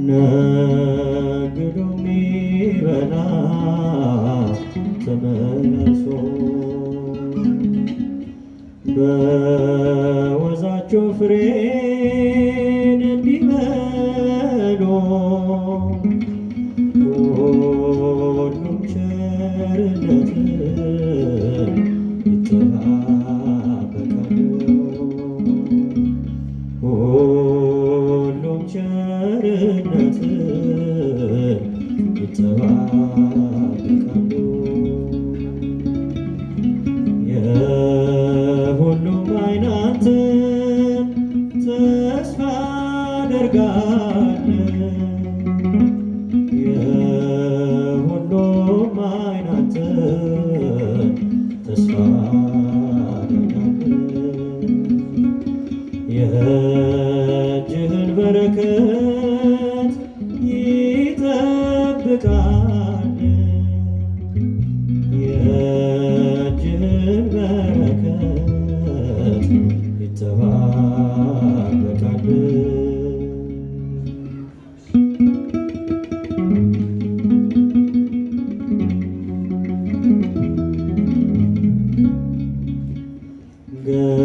ነግዶ የሚበላ ተመልሶ በወዛቸው ፍሬን እንዲበሉ ሁሉም ቸርነትን ይጠባበቃሉ። ሁሉም ቸርነትን ይጠባበቃሉ። የሁሉም ዓይን አንተን ተስፋ አደርጋለሁ። የሁሉም ዓይን አንተን ተስፋ አደርጋለሁ። የእጅህን በረከት ይጠብቃል። የእጅህን በረከት ይጠባበቃል።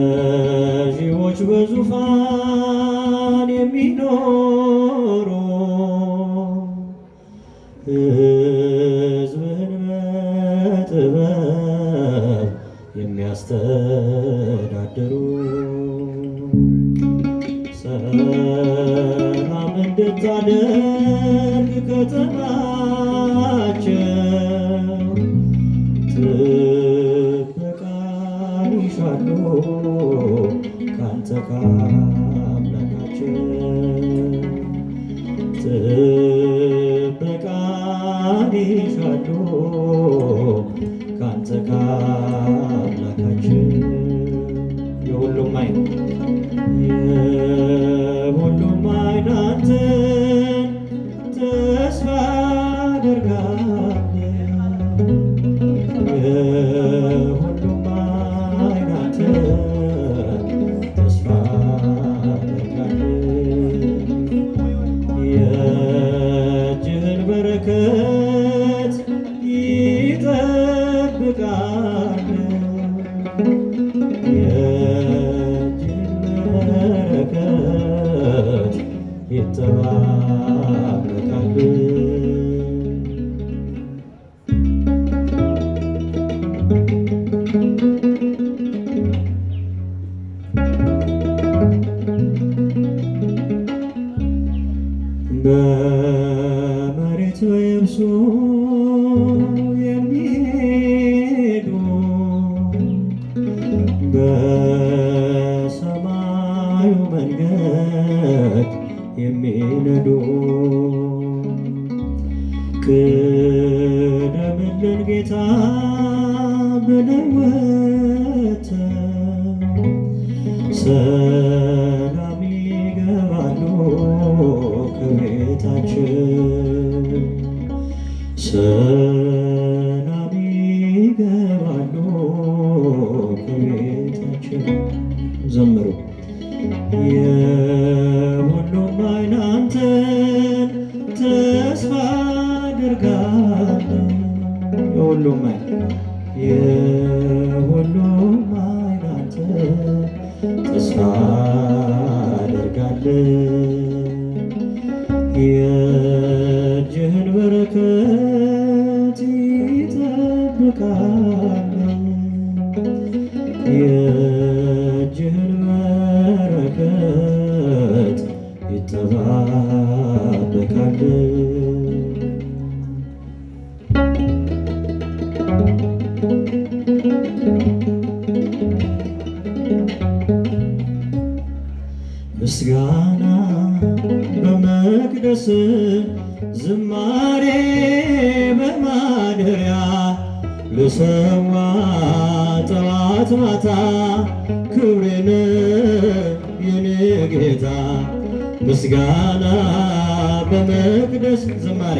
ገዢዎች በዙፋን የሚኖሩ ሕዝብህን በጥበብ የሚያስተዳድሩ ሰላም እንድታደርግ ከተማቸው ጥበቃን ይሻሉ ካንተ ከአምላካቸው ጥበቃን ይሻሉ ካንተ ከአምላካቸው የሁሉም ዓይን አንተን ተስፋ አደርጋለሁ። የሁሉም ዓይን አንተን ተስፋ አደርጋለሁ። የእጅህን በረከት ይጠብቃል። የእጅህን በረከት ይጠባበቃል። በመሬት በየብሱ የሚሄዱ በሰማዩ መንገድ የሚነዱ ቅደምልን ጌታ ብለው ወጥተው ሰላም ይገባሉ ከቤታችን። ሰላም ይገባሉ ከቤታችን። ዘምሩ። የሁሉም ዓይን አንተን ተስፋ አደርጋለሁ። የሁሉም ዓይን አንተን ተስፋ አደርጋለሁ። የእጅህን በረከት ይጠብቃል። የእጅህን በረከት ይጠባበቃል። ምስጋና በመቅደስ ዝማሬ በማደሪያ ልሰዋ ጠዋት ማታ ክብሬን የኔ ጌታ። ምስጋና በመቅደስ ዝማሬ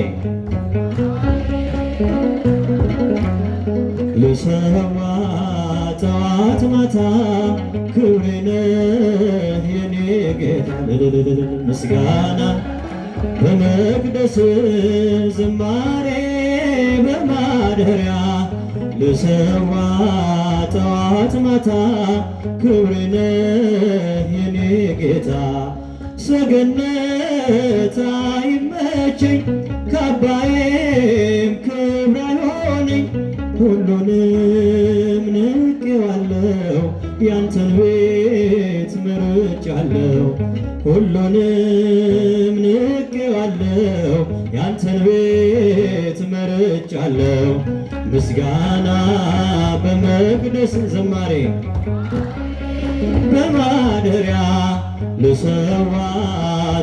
ልሰዋ ጠዋት ማታ ክብሬን የኔ ጌታ። ምስጋና በመቅደስ ዝማሬ በማደሪያ ልሰዋ ጠዋት ማታ ክብርነ የኔ ጌታ ሰገነት አይመቸኝ ካባዬም ክብር አይሆነኝ ሁሉንም ንቄዋለሁ ያንተን ቤት መርጫለሁ ሁሉንም ንቄዋለሁ ያንተን ቤት መርጫለሁ ምስጋና በመቅደስ ዝማሬ በማደሪያ ልሰዋ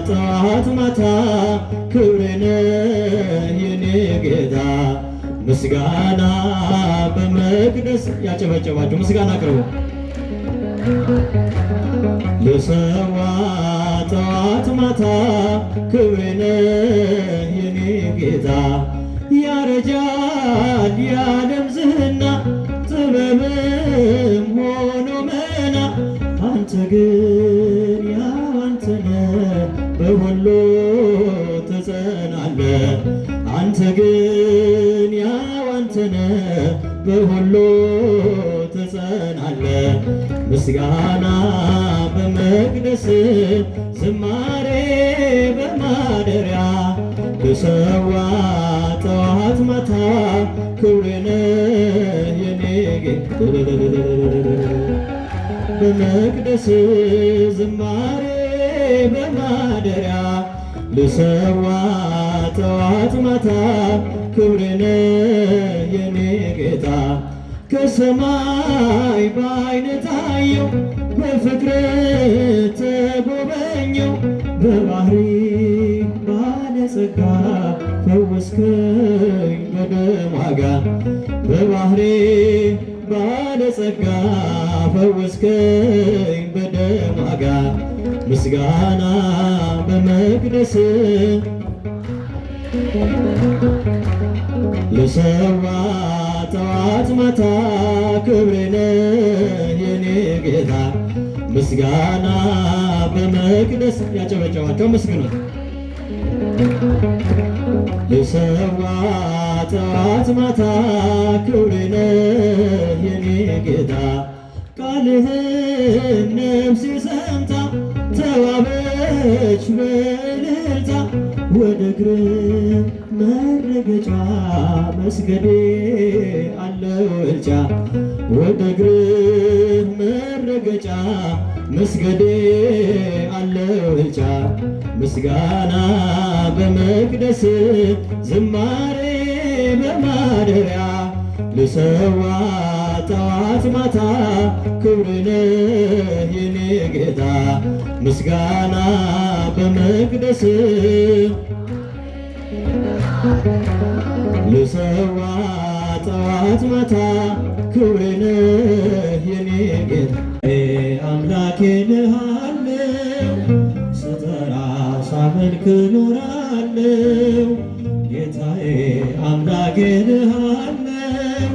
ጠዋት ማታ ክብሬነ የኔ ጌታ ምስጋና በመቅደስ ያጨበጨባችሁ ምስጋና አቅርቡ። ልሰዋ ጠዋት ማታ ክብሬነ የኔ ጌታ ያረጃል የዓለም ዝና ጥበብም ሆኖ መና አንተ ግን ያው አንተነ በሁሉ ትጸናለ አንተ ግን ያው አንተነ በሁሉ ትጸናለ ምስጋና በመቅደስ ዝማሬ በማደሪያ ልሰዋ ጠዋት ማታ ክብሬነ የኔ ጌታ በመቅደስ ዝማሬ በማደሪያ ልሰዋ ጠዋት ማታ ክብሬነ የኔ ጌታ ከሰማይ በዓይነ ታየው በፍቅር ተጎበኘው በባህሪ ባለጸጋ ፈወስከኝ በደም ዋጋ በባህሪ ባለጸጋ ፈወስከኝ በደም ዋጋ ምስጋና በመቅደስ ልሰዋ ጠዋት ማታ ክብሬነ የኔ ጌታ ምስጋና በመቅደስ ያጨበጨባቸው ምስግኑት። ልሰዋ ጠዋት ማታ ክብሬነ የኔ ጌታ ቃልህን ነፍሴ ሰምታ ተዋበች በእልልታ ወደ እግር መረገጫ መስገዴ አለው እልቻ ወደ እግር መረገጫ መስገዴ አለው እልቻ ምስጋና በመቅደስ ዝማሬ በማደሪያ ልሰዋ ጠዋት ማታ ክብርነ የኔ ጌታ ምስጋና በመቅደስ ልሰዋ ጠዋት ማታ ክብርነ የኔ ጌታ አምላኬ ልሃለው ስጠራ ሳመልክ ኖራለው ጌታዬ አምላኬ ልሃለው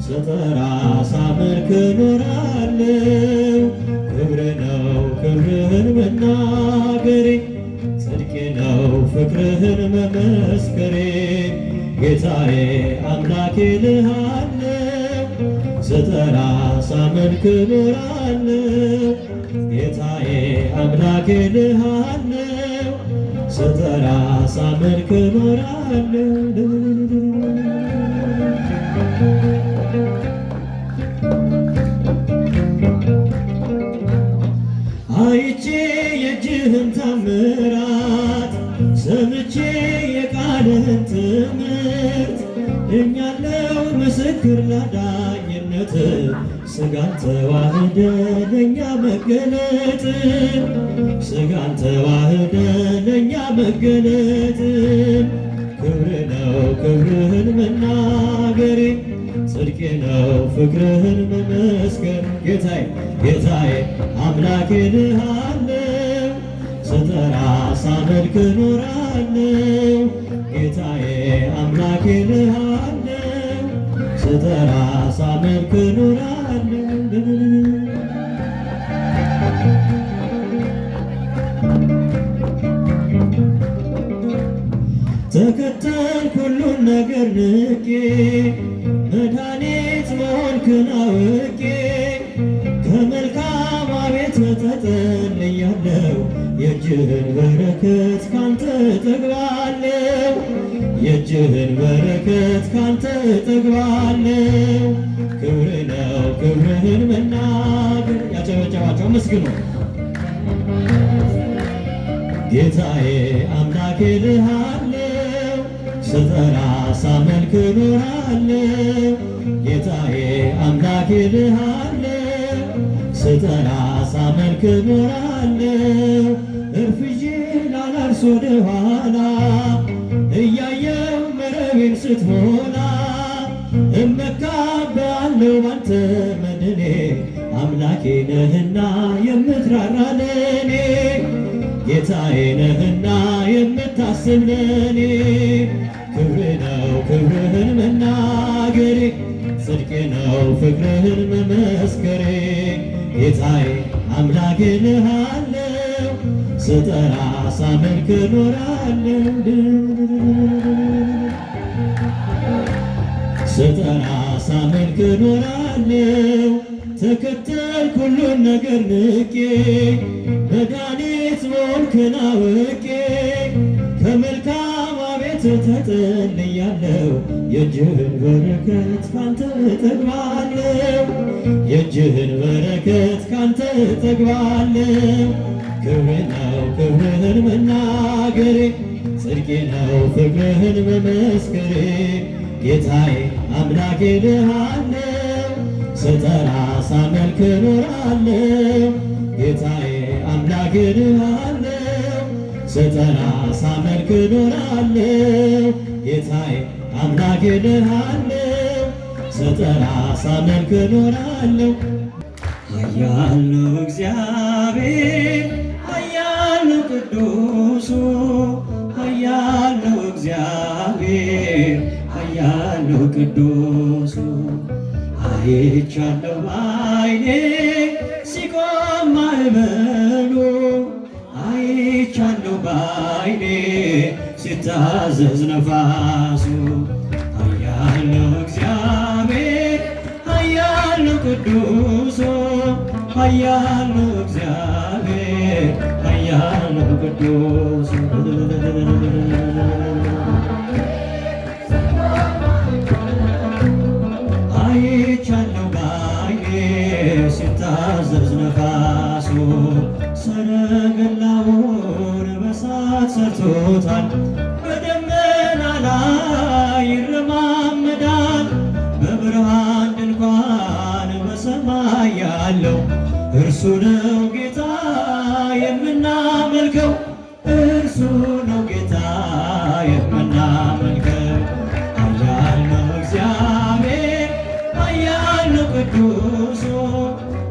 ስጠራ ሳመልክ ኖራለው ክብር ነው ክብርህን መናገሬ ጽድቄ ነው ፍቅርህን መመስከሬ ጌታዬ አምላኬ ልሃለው ስጠራ ሳመልክ ኖራለው ጌታዬ አምላኬ ልሃለው ስጠራ ሳመልክ ኖራለው አይቼ የእጅህን ታምራት ሰምቼ የቃልህን ትምህርት እኛለው ምስክር ላዳኝነት ስጋን ተዋህደ ለእኛ መገለጥ ስጋን ተዋህደ ለእኛ መገለጥ ክብር ነው ክብርህን መናገሬ ጽድቄ ነው ፍቅርህን መመስከር ጌታዬ ጌታዬ አምላኬ ልሃለው ስጠራ ሳመልክ ኖራለው ጌታዬ አምላኬ ልሃለው ስጠራ ሳመልክ ኖራለው ተከተልኩ ሁሉን ነገር ንቄ መድኃኒት መሆንክን አውቄ ከመልካም ቤት ተጠልያለሁ የእጅህን በረከት ካንተ እጠግባለሁ የእጅህን በረከት ካንተ እጠግባለሁ። ክብር ነው ክብርህን መናገር። ያጨበጨባቸው መስግኑ። ጌታዬ አምላኬ ልሃለው ስጠራ ሳመልክ ኖራለው። ጌታዬ አምላኬ ልሃለው ስጠራ ሳመልክ ኖራለው። እርፍዬ ላላርስ ወደ ኋላ እያየው መረቤን ስትሞላ እመካብሃለሁ ባንተ መድኔ አምላኬ ነህና የምትራራ ለኔ ጌታዬ ነህና የምታስብ ለኔ። ክብር ነው ክብርህን መናገሬ ጽድቅ ነው ፍቅርህን መመስከሬ። ጌታዬ አምላኬ ልሃለው ስጠራ ሳመልክ ኖራለው ስጠራ ሳመልክ ኖራለው። ተከተልኩ ሁሉን ነገር ንቄ መድኃኒት መሆንክን አውቄ ከመልካም ቤት ተጠልያለሁ የእጅህን በረከት ካንተ እጠግባለሁ የእጅህን በረከት ካንተ እጠግባለሁ። ክብር ነው ክብርህን መናገሬ ጽድቄ ነው ፍቅርህን መመስከሬ። ጌታዬ አምላኬ ልሃለው ስጠራ ሳመልክ ኖራለው። ጌታዬ አምላኬ ልሃለው ስጠራ ሳመልክ ኖራለው። ጌታዬ አምላኬ ልሃለው ስጠራ ሳመልክ ኖራለው። ኃያል ነው እግዚአብሔር ኃያል ነው ቅዱሱ ኃያል ነው እግዚአብሔር ኃያል ነው ቅዱሱ። አይቻለሁ በዓይኔ ሲቆም ማዕበሉ አይቻለሁ በዓይኔ ሲታዘዝ ነፋሱ። ኃያል ነው እግዚአብሔር ኃያል ነው ቅዱሱ ኃያል ነው እግዚአብሔር ኃያል ነው ቅዱሱ። አይቻለሁ በዓይኔ ሲታዘዝ ነፋሱ ሰረገላውን በእሳት ሰርቶታል በደመና ላይ ይረማመዳል። በብርሃን ድንኳን በሰማይ ያለው እርሱ ነው ጌታ የምናመልከው እርሱ ነው ጌታ የምናመልከው። ኃያል ነው እግዚአብሔር ኃያል ነው ቅዱሱ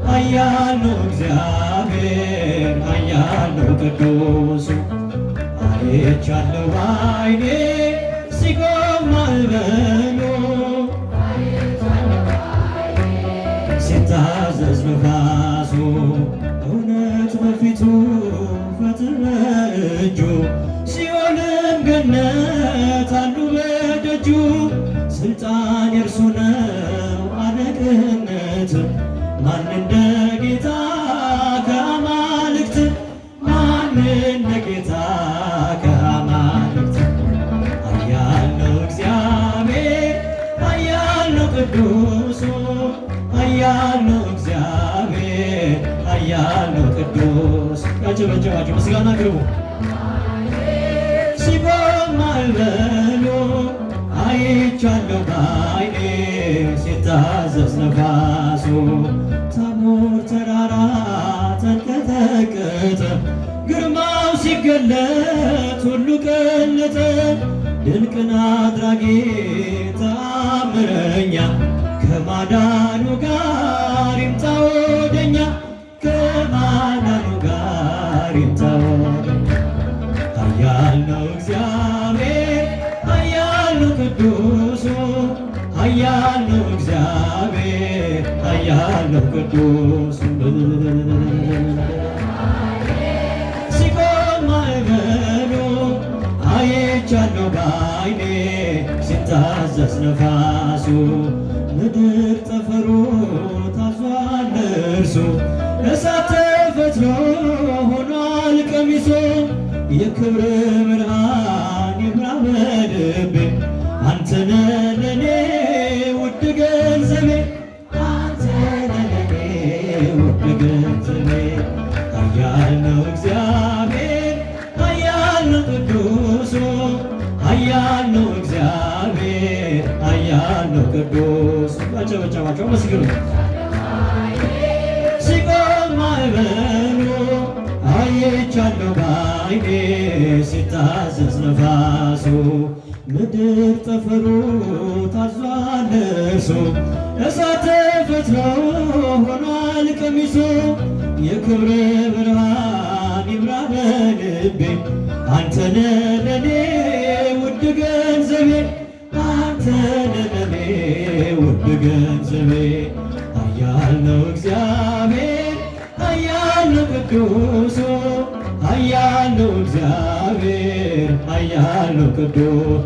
ኃያል ነው እግዚአብሔር ኃያል ነው ቅዱሱ። አይቻለሁ በዓይኔ ሲቆም ማዕበሉ ሲታዘዝ ነፋሱ እውነት በፊቱ ፍትሕ በእጁ ሲኦልም ገነት አሉ በደጁ። ስልጣን የእርሱ ነው አለቅነት ማን እንደ ጌታ ከአማልክት ማን እንደ ጌታ ከአማልክት። ኃያል ነው እግዚአብሔር ኃያል ነው ቅዱሱ ኃያል ነው እግዚአብሔር ኃያል ነው ቅዱስ። ያጨበጨባችሁ ምስጋና አቅርቡ። ሲቆም ማዕበሉ አይቻለሁ በዓይኔ ሲታዘዝ ነፋሱ። ታቦር ተራራ ተንቀጠቀጠ ግርማው ሲገለጥ ሁሉ ቀለጠ። ድንቅን አድራጊ ተአምረኛ ከማዳኑ ጋር ይምጣ ወደኛ ከማዳኑ ጋር ይምጣ ወደኛ። ኃያል ነው እግዚአብሔር ኃያል ነው ቅዱሱ ኃያል ነው እግዚአብሔር ኃያል ነው ቅዱሱ። ሲቆም ማዕበሉ አይቻለሁ ባይኔ ሲታዘዝ ነፋሱ ምድር ጠፈሩ ታዟል እርሱ እሳት ተፈትሎ ሆኗል ቀሚሱ የክብር ብርሃን ይብራ በልቤ አንተነ ለኔ ውድ ገንዘቤ አንተነ ለኔ ውድ ገንዘቤ ኃያል ነው እግዚአብሔር ኃያል ነው ቅዱሱ ኃያል ነው እግዚአብሔር ኃያል ነው ቅዱስ ባጨበጨባቸው መስግኑ ሲቆም ማዕበሉ አይቻለሁ ባይኔ ሲታዘዝ ነፋሱ ምድር ጠፈሩ ታዟል እርሱ እሳት ተፈትሎ ሆኗል ቀሚሱ የክብር ብርሃን ይብራ በልቤ አንተነ ለኔ ውድ ገንዘቤ አንተነ ለኔ ውድ ገንዘቤ ኃያል ነው እግዚአብሔር ኃያል ነው ቅዱሱ ኃያል ነው እግዚአብሔር ኃያል ነው ቅዱስ